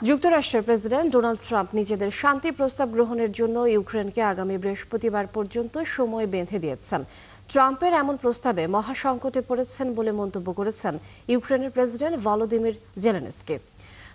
যুক্তরাষ্ট্রের president Donald Trump নিজেদের শান্তি প্রস্তাব গ্রহণের জন্য ইউক্রেনকে আগামী বৃহস্পতিবার পর্যন্ত সময় বেঁধে দিয়েছেন। ট্রাম্পের এমন প্রস্তাবে মহাসংকটে পড়েছেন বলে মন্তব্য করেছেন ইউক্রেনের প্রেসিডেন্ট ভলোদিমির জেলেনস্কি।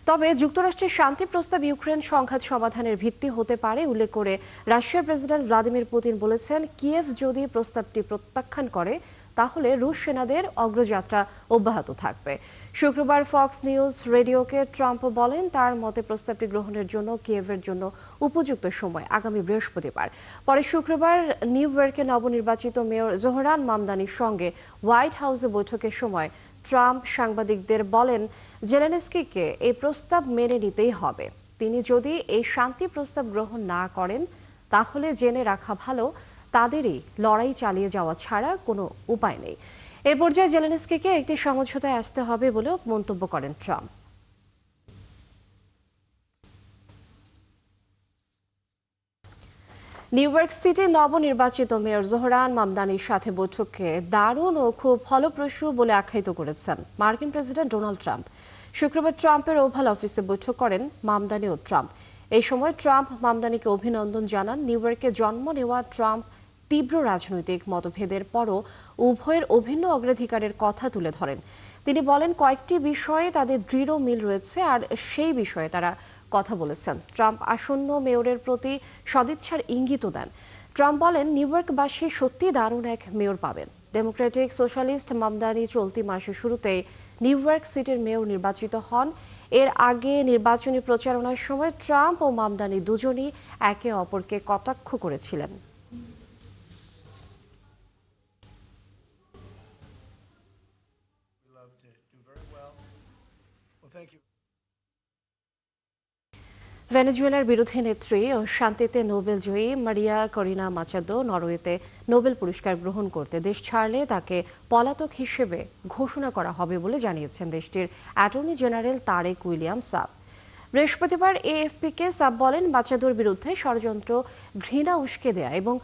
তবে যুক্তরাষ্ট্রের শান্তি প্রস্তাব ইউক্রেন সংঘাত সমাধানের ভিত্তি হতে পারে উল্লেখ করে রাশিয়ার প্রেসিডেন্ট ভ্লাদিমির পুতিন বলেছেন, কিয়েভ যদি প্রস্তাবটি প্রত্যাখ্যান করে তাহলে রুশ সেনাদের অগ্রযাত্রা অব্যাহত থাকবে। শুক্রবার ফক্স নিউজ রেডিওকে ট্রাম্প বলেন, তার মতে প্রস্তাবটি গ্রহণের জন্য কিয়েভের জন্য উপযুক্ত সময় আগামী বৃহস্পতিবার। পরে শুক্রবার নিউ ইয়র্কে নবনির্বাচিত মেয়র জোহরান মামদানির সঙ্গে হোয়াইট হাউসে বৈঠকের সময় ট্রাম্প সাংবাদিকদের বলেন, জেলেনস্কিকে এই প্রস্তাব মেনে নিতেই হবে। তিনি যদি এই শান্তি প্রস্তাব গ্রহণ না করেন তাহলে জেনে রাখা ভালো তাদেরই লড়াই চালিয়ে যাওয়া ছাড়া কোনো উপায় নেই। এ পর্যায়ে জেলেনস্কিকে একটি সমঝোতায় আসতে হবে বলেও মন্তব্য করেন ট্রাম্প। নিউ ইয়র্ক সিটির নবনির্বাচিত মেয়র জোহরান মামদানির সাথে বৈঠককে দারুণ ও খুব ফলপ্রসূ বলে আখ্যায়িত করেছেন মার্কিন প্রেসিডেন্ট ডোনাল্ড ট্রাম্প। শুক্রবার ট্রাম্পের ওভাল অফিসে বৈঠক করেন মামদানি ও ট্রাম্প। এই সময় ট্রাম্প মামদানিকে অভিনন্দন জানান। নিউ ইয়র্কে জন্ম নেওয়া ট্রাম্প তীব্র রাজনৈতিক মতভেদের পরও উভয়ের অভিন্ন অগ্রাধিকারের কথা তুলে ধরেন। তিনি বলেন, কয়েকটি বিষয়ে তাদের দৃঢ় মিল রয়েছে আর সেই বিষয়ে তারা কথা বলেছেন। ট্রাম্প আসন্ন মেয়রের প্রতি সদিচ্ছার ইঙ্গিতও দেন। ট্রাম্প বলেন, নিউ ইয়র্কবাসী সত্যি দারুণ এক মেয়র পাবেন। ডেমোক্রেটিক সোশ্যালিস্ট মামদানি চলতি মাসের শুরুতেই নিউ ইয়র্ক সিটির মেয়র নির্বাচিত হন। এর আগে নির্বাচনী প্রচারণার সময় ট্রাম্প ও মামদানি দুজনই একে অপরকে কটাক্ষ করেছিলেন। ভেনেজুয়েলার বিরোধী নেত্রী ও শান্তিতে নোবেল জয়ী মারিয়া করিনা মাচাদো নরওয়েতে নোবেল পুরস্কার গ্রহণ করতে দেশ ছাড়লে তাকে পলাতক হিসেবে ঘোষণা করা হবে বলে জানিয়েছেন দেশটির attorney general Tarek William Saab. বৃহস্পতিবার এএফপিকে সাব বলেন, মাচাদোর বিরুদ্ধে ষড়যন্ত্র, ঘৃণা উস্কে দেয়া এবং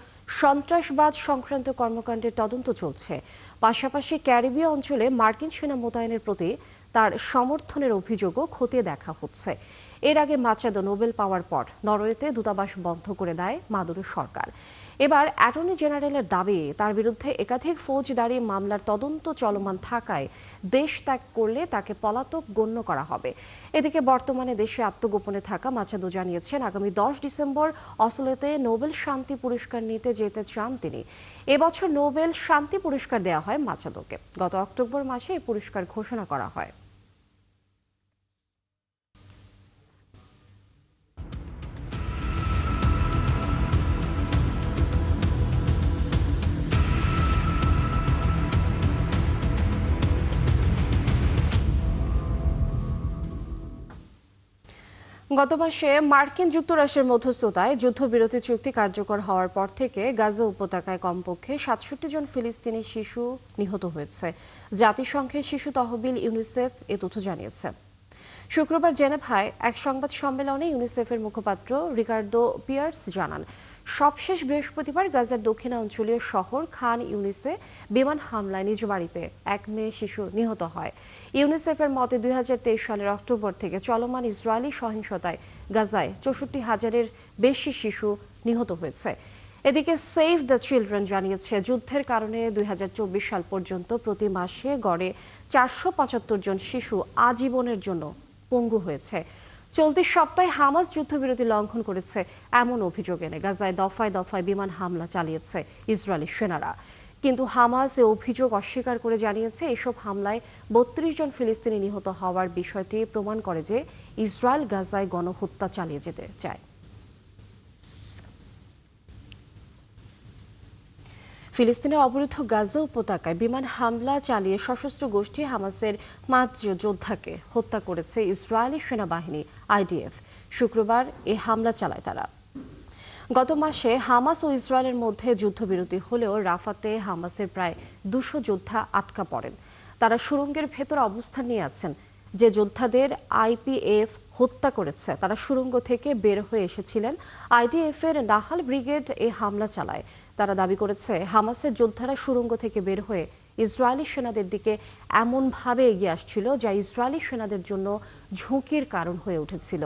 সন্ত্রাসবাদ সংক্রান্ত কর্মকাণ্ডের তদন্ত চলছে। পাশাপাশি ক্যারিবীয় অঞ্চলে মার্কিন সেনা মোতায়েনের প্রতি তার সমর্থনের অভিযোগও খতিয়ে দেখা হচ্ছে। এর আগে মাচাদো নোবেল পাওয়ার পর নরওয়েতে দূতাবাস বন্ধ করে দেয় মাদুরো সরকার। এবার অ্যাটর্নি জেনারেলের দাবি, তার বিরুদ্ধে একাধিক ফৌজদারি মামলার তদন্ত চলমান থাকায় দেশ ত্যাগ করলে তাকে পলাতক গণ্য করা হবে। এদিকে বর্তমানে দেশে আত্মগোপনে থাকা মাচাদো জানিয়েছেন, আগামী 10 ডিসেম্বর অসলোতে নোবেল শান্তি পুরস্কার নিতে যেতে চান তিনি। এবছর নোবেল শান্তি পুরস্কার দেওয়া হয় মাচাদোকে। গত অক্টোবর মাসে এই পুরস্কার ঘোষণা করা হয়। গত মাসে মার্কিন যুক্তরাষ্ট্রের মধ্যস্থতায় যুদ্ধবিরতি চুক্তি কার্যকর হওয়ার পর থেকে গাজা উপত্যকায় কমপক্ষে ৬৭ জন ফিলিস্তিনি শিশু নিহত হয়েছে। জাতিসংঘের শিশু তহবিল ইউনিসেফ এ তথ্য জানিয়েছে। শুক্রবার জেনেভায় এক সংবাদ সম্মেলনে ইউনিসেফের মুখপাত্র রিকার্ডো পিয়ার্স জানান, সবশেষ বৃহস্পতিবার গাজার দক্ষিণাঞ্চলীয় শহর খান ইউনিসে বিমান হামলায় নিজ বাড়িতে এক মেয়ে শিশু নিহত হয়। ইউনিসেফের মতে ২০২৩ সালের অক্টোবর থেকে চলমান ইসরায়েলি সহিংসতায় গাজায় ৬৪,০০০-এর বেশি শিশু নিহত হয়েছে। এদিকে সেভ দ্য চিলড্রেন জানিয়েছে, যুদ্ধের কারণে ২০২৪ সাল পর্যন্ত প্রতি মাসে গড়ে ৪৭৫ জন শিশু আজীবনের জন্য পঙ্গু হয়েছে। চলতি সপ্তাহে হামাস যুদ্ধবিরতি লঙ্ঘন করেছে এমন অভিযোগ এনে গাজায় দফায় দফায় বিমান হামলা চালিয়েছে ইসরায়েলি সেনারা। কিন্তু হামাস এ অভিযোগ অস্বীকার করে জানিয়েছে, এসব হামলায় ৩২ জন ফিলিস্তিনি নিহত হওয়ার বিষয়টি প্রমাণ করে যে ইসরায়েল গাজায় গণহত্যা চালিয়ে যেতে চায়। ফিলিস্তিনের অবরুদ্ধ গাজা উপত্যকায় বিমান হামলা চালিয়ে সশস্ত্র গোষ্ঠী হামাসের ৫ যোদ্ধাকে হত্যা করেছে ইসরায়েলি সেনাবাহিনী আইডিএফ। শুক্রবার এ হামলা চালায় তারা। গত মাসে হামাস ও ইসরায়েলের মধ্যে যুদ্ধবিরতি হলেও রাফাতে হামাসের প্রায় ২০০ যোদ্ধা আটকা পড়েন। তারা সুড়ঙ্গের ভেতর অবস্থান নিয়ে আছেন। যে যোদ্ধাদের আইপিএফ হত্যা করেছে তারা সুড়ঙ্গ থেকে বের হয়ে এসেছিলেন। আইডিএফ-এর নাহাল ব্রিগেড এ হামলা চালায়। তারা দাবি করেছে, হামাসের যোদ্ধারা সুড়ঙ্গ থেকে বের হয়ে ইসরায়েলি সেনাদের দিকে এমনভাবে এগিয়ে আসছিল যা ইসরায়েলি সেনাদের জন্য ঝুঁকির কারণ হয়ে উঠেছিল।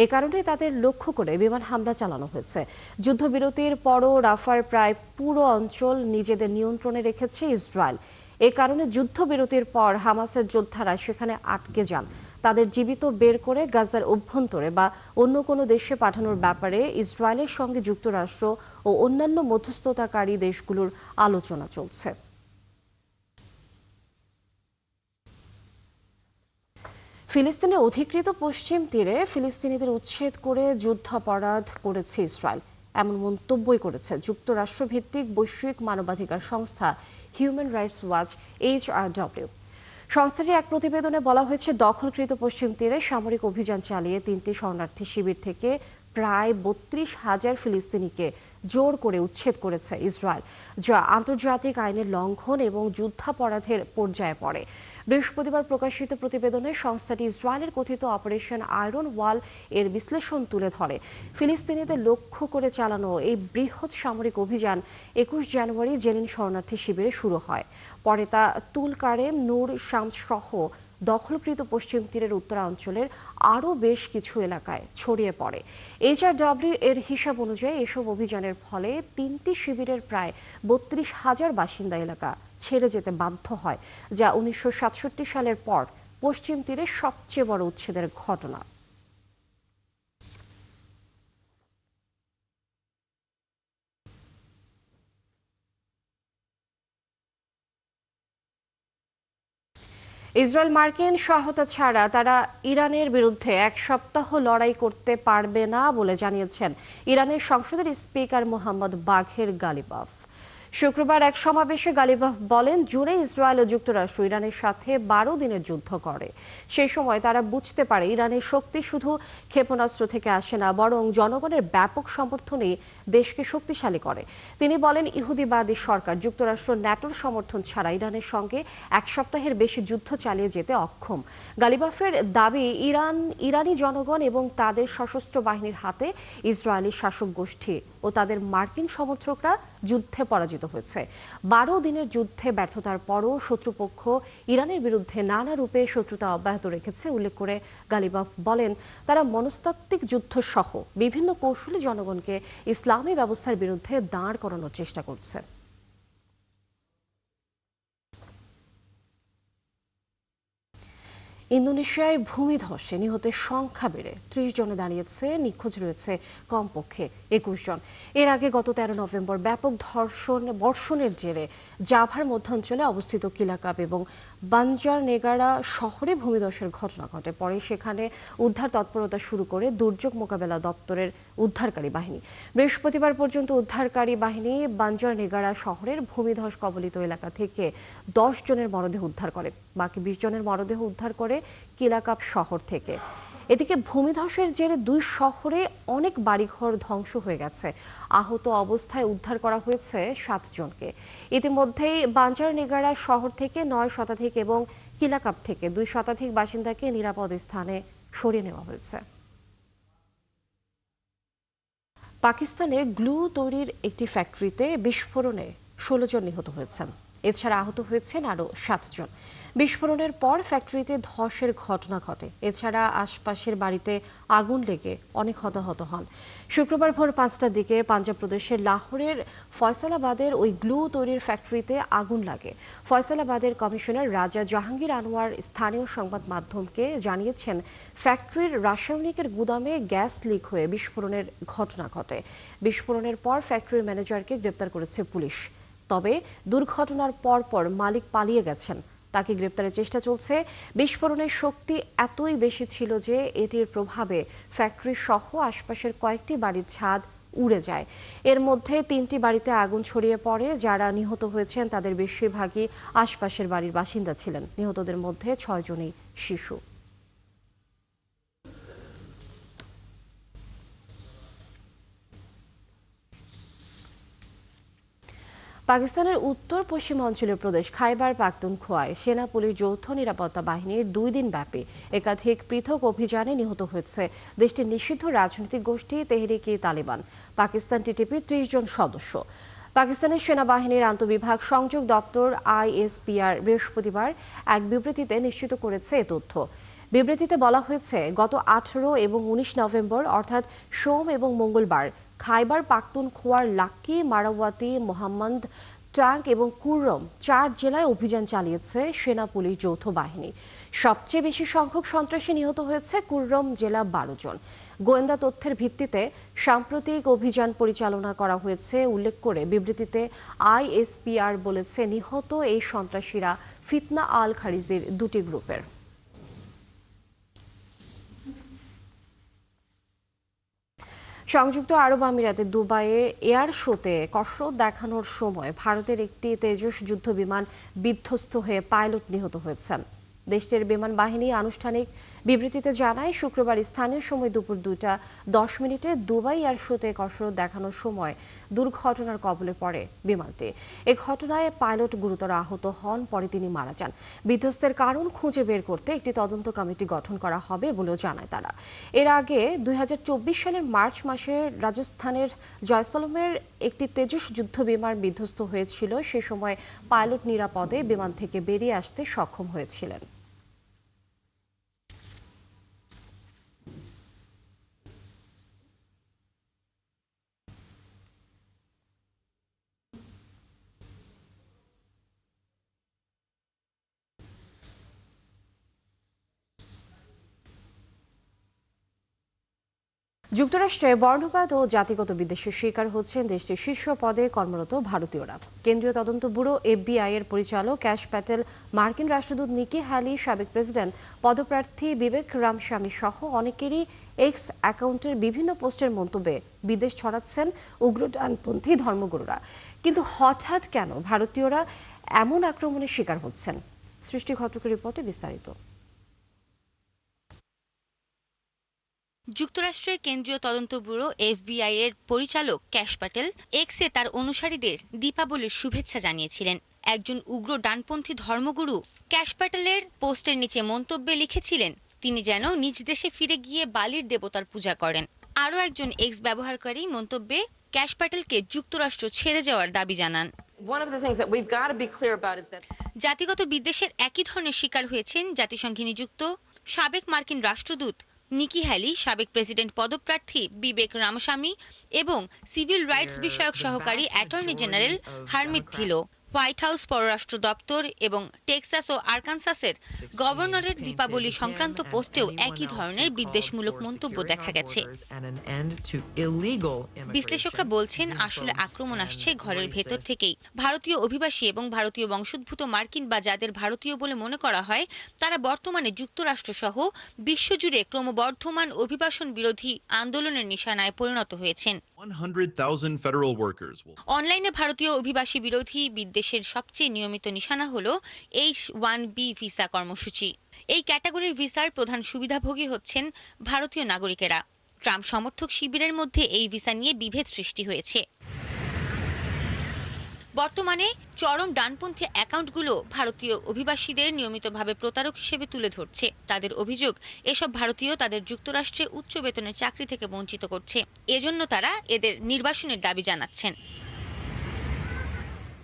এ কারণে তাদের লক্ষ্য করে বিমান হামলা চালানো হয়েছে। যুদ্ধবিরতির পরও রাফার প্রায় পুরো অঞ্চল নিজেদের নিয়ন্ত্রণে রেখেছে ইসরায়েল। এ কারণে যুদ্ধবিরতির পর হামাসের যোদ্ধারা সেখানে আটকে যান। তাদের জীবিত বের করে গাজার অভ্যন্তরে বা অন্য কোনো দেশে পাঠানোর ব্যাপারে ইসরায়েলের সঙ্গে যুক্তরাষ্ট্র ও অন্যান্য মধ্যস্থতাকারী দেশগুলোর আলোচনা চলছে। ফিলিস্তিনের অধিকৃত পশ্চিম তীরে ফিলিস্তিনিদের উচ্ছেদ করে যুদ্ধাপরাধ করেছে ইসরায়েল, এমন মন্তব্যই করেছে যুক্তরাষ্ট্রভিত্তিক বৈশ্বিক মানবাধিকার সংস্থা হিউম্যান রাইটস ওয়াচ HRW। সংস্থাটির এক প্রতিবেদনে বলা হয়েছে, দখলকৃত পশ্চিম তীরে সামরিক অভিযান চালিয়ে 3টি শরণার্থী শিবির থেকে প্রায় 32,000 ফিলিস্তিনিকে জোর করে উচ্ছেদ করেছে ইসরায়েল, যা আন্তর্জাতিক আইনের লঙ্ঘন এবং যুদ্ধাপরাধের পর্যায়ে পড়ে। বৃহস্পতিবার প্রকাশিত প্রতিবেদনে সংস্থাটি ইসরায়েলের কথিত অপারেশন আয়রন ওয়াল এর বিশ্লেষণ তুলে ধরে। ফিলিস্তিনিদের লক্ষ্য করে চালানো এই বৃহৎ সামরিক অভিযান 21 জানুয়ারি জেনিন শরণার্থী শিবিরে শুরু হয়। পরে তা তুল কারেম, নূর শামস সহ দখলকৃত পশ্চিম তীরের উত্তরাঞ্চলের আরও বেশ কিছু এলাকায় ছড়িয়ে পড়ে। HRW এর হিসাব অনুযায়ী এসব অভিযানের ফলে 3টি শিবিরের প্রায় 32,000 বাসিন্দা এলাকা ছেড়ে যেতে বাধ্য হয়, যা 1967 সালের পর পশ্চিম তীরের সবচেয়ে বড় উচ্ছেদের ঘটনা। ইসরায়েল মার্কিন সহায়তা ছাড়া তারা ইরানের বিরুদ্ধে 1 সপ্তাহ লড়াই করতে পারবে না বলে জানিয়েছেন ইরানের সংসদের স্পিকার মোহাম্মদ বাঘের গালিবাফ। শুক্রবার এক সমাবেশে গালিবাফ বলেন, জুনে ইসরায়েল ও যুক্তরাষ্ট্র ইরানের সাথে 12 দিনের যুদ্ধ করে। সেই সময় তারা বুঝতে পারে ইরানের শক্তি শুধু ক্ষেপণাস্ত্র থেকে আসে না, বরং জনগণের ব্যাপক সমর্থনই দেশকে শক্তিশালী করে। তিনি বলেন, ইহুদিবাদী সরকার যুক্তরাষ্ট্র ন্যাটোর সমর্থন ছাড়া ইরানের সঙ্গে 1 সপ্তাহের বেশি যুদ্ধ চালিয়ে যেতে অক্ষম। গালিবাফের দাবি, ইরানি জনগণ এবং তাদের সশস্ত্র বাহিনীর হাতে ইসরায়েলি শাসক গোষ্ঠী ও তাদের মার্কিন সমর্থকরা যুদ্ধে পরাজিত হয়েছে। 12 দিনের যুদ্ধে ব্যর্থতার পরও শত্রুপক্ষ ইরানের বিরুদ্ধে নানা রূপে শত্রুতা অব্যাহত রেখেছে উল্লেখ করে গালিবাফ বলেন, তারা মনস্তাত্ত্বিক যুদ্ধ সহ বিভিন্ন কৌশলে জনগণকে ইসলামী ব্যবস্থার বিরুদ্ধে দাঁড় করানোর চেষ্টা করছে। ইন্দোনেশিয়ায় ভূমিধসে নিহতের সংখ্যা বেড়ে 30 জনে দাঁড়িয়েছে, নিখোঁজ রয়েছে কমপক্ষে 21 জন। এর আগে গত 13 নভেম্বর ব্যাপক বর্ষণের জেরে জাভার মধ্যাঞ্চলে অবস্থিত কিলাকাপ এবং বাঞ্জারনেগারা শহরে ভূমিধসের ঘটনা ঘটে। পরে সেখানে উদ্ধার তৎপরতা শুরু করে দুর্যোগ মোকাবেলা দপ্তরের উদ্ধারকারী বাহিনী। বৃহস্পতিবার পর্যন্ত উদ্ধারকারী বাহিনী বাঞ্জারনেগারা শহরের ভূমিধস কবলিত এলাকা থেকে 10 জনের মরদেহ উদ্ধার করে। বাকি 20 জনের মরদেহ উদ্ধার করে কিলাকাপ শহর থেকে। এদিকে ভূমিধসের জেরে 2 শহরে অনেক বাড়িঘর ধ্বংস হয়ে গেছে। আহত অবস্থায় উদ্ধার করা হয়েছে 7 জনকে। ইতিমধ্যেই বাঞ্জারনেগারা শহর থেকে 9 শতাধিক এবং কিলাকাপ থেকে 2 শতাধিক বাসিন্দাকে নিরাপদ স্থানে সরিয়ে নেওয়া হয়েছে। পাকিস্তানে গ্লু তৈরির একটি ফ্যাক্টরিতে বিস্ফোরণে 16 জন নিহত হয়েছেন। এছাড়া আহত হয়েছেন আরও 7 জন। বিস্ফোরণের পর ফ্যাক্টরিতে ধসের ঘটনা ঘটে। এছাড়া আশপাশের বাড়িতে আগুন লেগে অনেক হতাহত হন। শুক্রবার ভোর 5টার দিকে পাঞ্জাব প্রদেশের লাহোরের ফয়সালাবাদের ওই গ্লু তৈরির ফ্যাক্টরিতে আগুন লাগে। ফয়সালাবাদের কমিশনার রাজা জাহাঙ্গীর আনোয়ার স্থানীয় সংবাদ মাধ্যমকে জানিয়েছেন, ফ্যাক্টরির রাসায়নিকের গুদামে গ্যাস লিক হয়ে বিস্ফোরণের ঘটনা ঘটে। বিস্ফোরণের পর ফ্যাক্টরির ম্যানেজারকে গ্রেপ্তার করেছে পুলিশ। তবে দুর্ঘটনার পরপর মালিক পালিয়ে গেছেন। তাকে গ্রেপ্তারের চেষ্টা চলছে। বিস্ফোরণের শক্তি এতই বেশি ছিল যে এটির প্রভাবে ফ্যাক্টরি সহ আশপাশের কয়েকটি বাড়ির ছাদ উড়ে যায়। এর মধ্যে 3টি বাড়িতে আগুন ছড়িয়ে পড়ে। যারা নিহত হয়েছেন তাদের বেশিরভাগই আশপাশের বাড়ির বাসিন্দা ছিলেন। নিহতদের মধ্যে 6 জনই শিশু। পাকিস্তানের উত্তর পশ্চিমাঞ্চলীয় প্রদেশ খাইবার পাখতুনখোয়ায় সেনা পুলিশ যৌথ নিরাপত্তা বাহিনীর 2 দিন ব্যাপী একাধিক পৃথক অভিযানে নিহত হয়েছে দেশটির নিষিদ্ধ রাজনৈতিক গোষ্ঠী তেহরিক-ই-তালিবান পাকিস্তান টিটিপির 30 জন সদস্য। পাকিস্তানের সেনাবাহিনীর আন্তঃবিভাগ সংযোগ দপ্তর ISPR বৃহস্পতিবার এক বিবৃতিতে নিশ্চিত করেছে এ তথ্য। বিবৃতিতে বলা হয়েছে, গত 18 এবং 19 নভেম্বর অর্থাৎ সোম এবং মঙ্গলবার খাইবার পাখতুনখোয়ার লাক্কি, মারাওয়াতি, মোহাম্মদ, ট্যাঙ্ক এবং কুররম 4 জেলায় অভিযান চালিয়েছে সেনা পুলিশ যৌথ বাহিনী। সবচেয়ে বেশি সংখ্যক সন্ত্রাসী নিহত হয়েছে কুররম জেলা 12 জন। গোয়েন্দা তথ্যের ভিত্তিতে সাম্প্রতিক অভিযান পরিচালনা করা হয়েছে উল্লেখ করে বিবৃতিতে ISPR বলেছে, নিহত এই সন্ত্রাসীরা ফিতনা আল খারিজির দুটি গ্রুপের। সংযুক্ত আরব আমিরাতে দুবাইয়ে এয়ার শোতে কসরত দেখানোর সময় ভারতের একটি তেজস যুদ্ধ বিমান বিধ্বস্ত হয়ে পাইলট নিহত হয়েছেন। দেশটির বিমান বাহিনী আনুষ্ঠানিক বিবৃতিতে জানায়, শুক্রবার স্থানীয় সময় দুপুর 2:10 দুবাই এয়ার শোতে কসরত দেখানোর সময় দুর্ঘটনার কবলে পড়ে বিমানটি। এ ঘটনায় পাইলট গুরুতর আহত হন, পরে তিনি মারা যান। বিধ্বস্তের কারণ খুঁজে বের করতে একটি তদন্ত কমিটি গঠন করা হবে বলেও জানায় তারা। এর আগে 2024 সালের মার্চ মাসে রাজস্থানের জয়সলমের একটি তেজস যুদ্ধ বিমান বিধ্বস্ত হয়েছিল। সে সময় পাইলট নিরাপদে বিমান থেকে বেরিয়ে আসতে সক্ষম হয়েছিলেন। যুক্তরাষ্ট্রে বর্ণবাদ ও জাতিগত বিদ্বেষের শিকার হচ্ছেন দেশটির শীর্ষ পদে কর্মরত ভারতীয়রা। কেন্দ্রীয় তদন্ত ব্যুরো FBI এর পরিচালক ক্যাশ প্যাটেল, মার্কিন রাষ্ট্রদূত নিকি হ্যালি, সাবেক প্রেসিডেন্ট পদপ্রার্থী বিবেক রামস্বামী সহ অনেকেরই এক্স অ্যাকাউন্টের বিভিন্ন পোস্টের মন্তব্যে বিদ্বেষ ছড়াচ্ছেন উগ্র ডানপন্থী ধর্মগুরুরা। কিন্তু হঠাৎ কেন ভারতীয়রা এমন আক্রমণের শিকার হচ্ছেন? সৃষ্টি ঘটকের রিপোর্টে বিস্তারিত। যুক্তরাষ্ট্রের কেন্দ্রীয় তদন্ত ব্যুরো FBI এর পরিচালক ক্যাশ প্যাটেল এক্সে তার অনুসারীদের দীপাবলির শুভেচ্ছা জানিয়েছিলেন। একজন উগ্র ডানপন্থী ধর্মগুরু ক্যাশ প্যাটেলের পোস্টের নিচে মন্তব্যে লিখেছিলেন, তিনি যেন নিজ দেশে ফিরে গিয়ে বালির দেবতার পূজা করেন। আরও একজন এক্স ব্যবহারকারী মন্তব্যে ক্যাশ প্যাটেলকে যুক্তরাষ্ট্র ছেড়ে যাওয়ার দাবি জানান। জাতিগত বিদ্বেষের একই ধরনের শিকার হয়েছেন জাতিসংঘে নিযুক্ত সাবেক মার্কিন রাষ্ট্রদূত নিকি হ্যালি, সাবেক প্রেসিডেন্ট পদপ্রার্থী বিবেক রামস্বামী এবং সিভিল রাইটস বিষয়ক সহকারী attorney general Harmeet Dhillon. White House, পররাষ্ট্র দপ্তর এবং টেক্সাস ও আরকানসাসের গভর্নরের দীপাবলি সংক্রান্ত পোস্টেও একই ধরনের বিদ্বেষমূলক মন্তব্য দেখা গেছে। বিশ্লেষকরা বলছেন, আসলে আক্রমণ আসছে ঘরের ভেতর থেকেই। ভারতীয় অভিবাসী এবং ভারতীয় বংশোদ্ভূত মার্কিন বা যাদের ভারতীয় বলে মনে করা হয়, তারা বর্তমানে যুক্তরাষ্ট্র সহ বিশ্বজুড়ে ক্রমবর্ধমান অভিবাসন বিরোধী আন্দোলনের নিশানায় পরিণত হয়েছেন। অনলাইনে ভারতীয় অভিবাসী বিরোধী বিদ্বেষের সবচেয়ে নিয়মিত নিশানা হল H-1B ভিসা কর্মসূচি। এই ক্যাটাগরির ভিসার প্রধান সুবিধাভোগী হচ্ছেন ভারতীয় নাগরিকেরা। ট্রাম্প সমর্থক শিবিরের মধ্যে এই ভিসা নিয়ে বিভেদ সৃষ্টি হয়েছে। বর্তমানে চরম ডানপন্থী অ্যাকাউন্টগুলো ভারতীয় অভিবাসীদের নিয়মিতভাবে প্রতারক হিসেবে তুলে ধরছে। তাদের অভিযোগ, এসব ভারতীয় তাদের যুক্তরাষ্ট্রে উচ্চ বেতনের চাকরি থেকে বঞ্চিত করছে। এজন্য তারা এদের নির্বাসনের দাবি জানাচ্ছেন।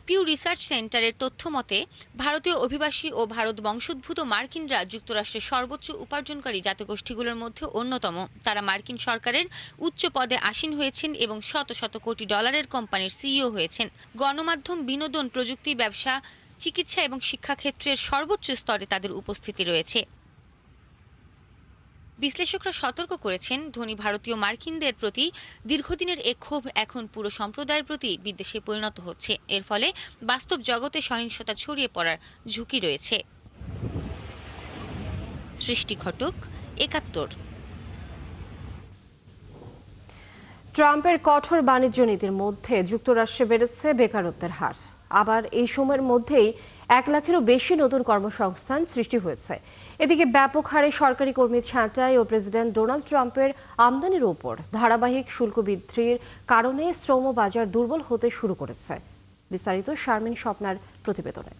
পিউ রিসার্চ সেন্টারের তথ্য মতে, ভারতীয় অভিবাসী ও ভারত বংশোদ্ভূত মার্কিনরা যুক্তরাষ্ট্রের সর্বোচ্চ উপার্জনকারী জাতিগোষ্ঠীগুলোর মধ্যে অন্যতম। তারা মার্কিন সরকারের উচ্চ পদে আসীন হয়েছেন এবং শত শত কোটি ডলারের কোম্পানির CEO হয়েছেন। গণমাধ্যম, বিনোদন, প্রযুক্তি, ব্যবসা, চিকিৎসা এবং শিক্ষাক্ষেত্রের সর্বোচ্চ স্তরে তাদের উপস্থিতি রয়েছে। বিশ্লেষকরা সতর্ক করেছেন, ধনী ভারতীয় মার্কিনদের প্রতি দীর্ঘদিনের এ ক্ষোভ এখন পুরো সম্প্রদায়ের প্রতি বিদ্বেষে পরিণত হচ্ছে। এর ফলে বাস্তব জগতে সহিংসতা ছড়িয়ে পড়ার ঝুঁকি রয়েছে। সৃষ্টি ঘটক, ৭১। ট্রাম্পের কঠোর বাণিজ্য নীতির মধ্যে যুক্তরাষ্ট্রে বেড়েছে বেকারত্বের হার। আবার এই সময়ের মধ্যেই 1 লাখেরও বেশি নতুন কর্মসংস্থান সৃষ্টি হয়েছে। এদিকে ব্যাপক হারে সরকারি কর্মী ছাঁটাই ও প্রেসিডেন্ট ডোনাল্ড ট্রাম্পের আমদানির উপর ধারাবাহিক শুল্ক বৃদ্ধির কারণে শ্রম বাজার দুর্বল হতে শুরু করেছে। বিস্তারিত শারমিন স্বপ্নার প্রতিবেদনে।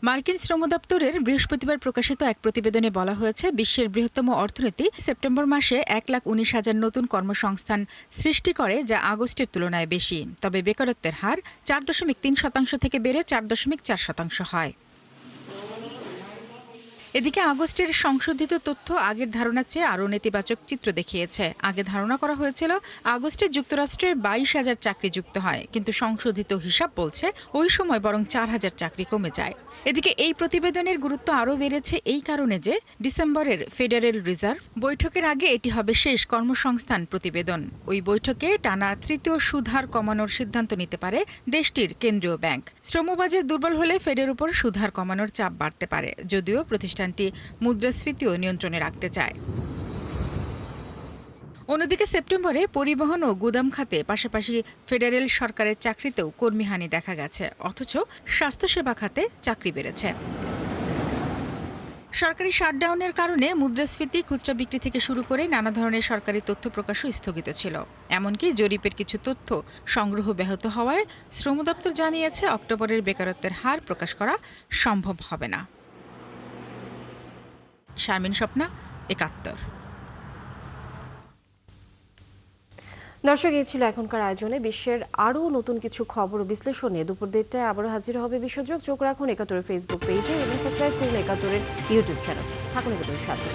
মার্কিন শ্রম দপ্তরের বৃহস্পতিবার প্রকাশিত এক প্রতিবেদনে বলা হয়েছে, বিশ্বের বৃহত্তম অর্থনীতি সেপ্টেম্বর মাসে 1,19,000 নতুন কর্মসংস্থান সৃষ্টি করে, যা আগস্টের তুলনায় বেশি। তবে বেকারত্বের হার 4.3% থেকে বেড়ে 4.4% হয়। এদিকে আগস্টের সংশোধিত তথ্য আগের ধারণার চেয়ে আরও নেতিবাচক চিত্র দেখিয়েছে। আগে ধারণা করা হয়েছিল আগস্টে যুক্তরাষ্ট্রের 22,000 চাকরি যুক্ত হয়, কিন্তু সংশোধিত হিসাব বলছে ওই সময় বরং 4,000 চাকরি কমে যায়। এদিকে এই প্রতিবেদনের গুরুত্ব আরও বেড়েছে এই কারণে যে ডিসেম্বরের ফেডারেল রিজার্ভ বৈঠকের আগে এটি হবে শেষ কর্মসংস্থান প্রতিবেদন। ওই বৈঠকে টানা তৃতীয় সুদ হার কমানোর সিদ্ধান্ত নিতে পারে দেশটির কেন্দ্রীয় ব্যাংক। শ্রমবাজার দুর্বল হলে ফেডের উপর সুদ হার কমানোর চাপ বাড়তে পারে, যদিও প্রতিষ্ঠানটি মুদ্রাস্ফীতিও নিয়ন্ত্রণে রাখতে চায়। অন্যদিকে সেপ্টেম্বরে পরিবহন ও গুদাম খাতে পাশাপাশি ফেডারেল সরকারের চাকরিতেও কর্মীহানি দেখা গেছে, অথচ স্বাস্থ্যসেবা খাতে চাকরি বেড়েছে। সরকারি শাটডাউনের কারণে মুদ্রাস্ফীতি, খুচরা বিক্রি থেকে শুরু করে নানা ধরনের সরকারি তথ্য প্রকাশও স্থগিত ছিল। এমনকি জরিপের কিছু তথ্য সংগ্রহ ব্যাহত হওয়ায় শ্রম দপ্তর জানিয়েছে অক্টোবরের বেকারত্বের হার প্রকাশ করা সম্ভব হবে না। শারমিন স্বপ্না, ৭১। দর্শক, এই ছিল এখনকার আয়োজনে। বিশ্বের আরও নতুন কিছু খবর ও বিশ্লেষণ নিয়ে দুপুর 1:30টায় আবারও হাজির হবে বিশ্বযোগ। চোখ রাখুন ৭১-এর ফেসবুক পেজে এবং সাবস্ক্রাইব করুন ৭১-এর ইউটিউব চ্যানেল। থাকুন ৭১-এর সাথে।